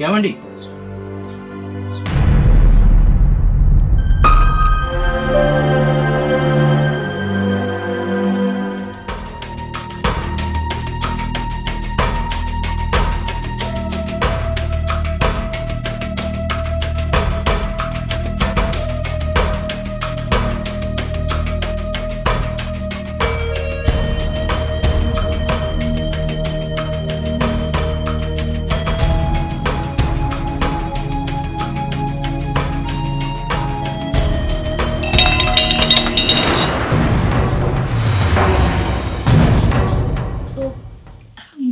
ఏమండి?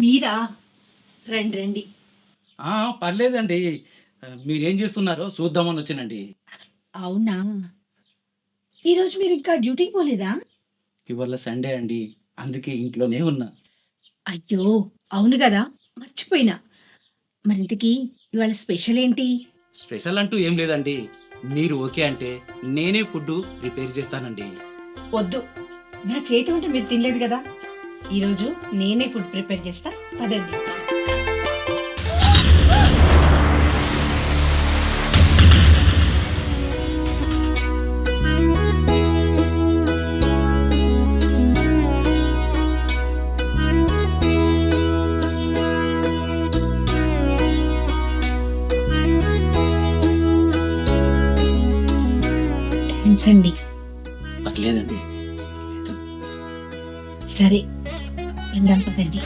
మీరా? రండి రండి. పర్లేదండి. మీరేం చేస్తున్నారో చూద్దామని వచ్చానండి. అవునా? ఈరోజు మీరు ఇంకా డ్యూటీకి పోలేదా? ఇవాళ సండే అండి. అందుకే ఇంట్లోనే ఉన్నా. అయ్యో! అవును గదా! మర్చిపోయినా. మరింతకీ ఇవాళ స్పెషల్ ఏంటి? స్పెషల్ అంటూ ఏం లేదండి. మీరు ఓకే అంటే నేనే ఫుడ్డు ప్రిపేర్ చేస్తానండి. వద్దు. నా చేతి వంట మీరు తినలేదు గదా! ఈరోజు నేనే ఫుడ్ ప్రిపేర్ చేస్తా. పదండి. థాంక్స్ అండి. పర్లేదండి. సరే. వెళ్దాం పదండి.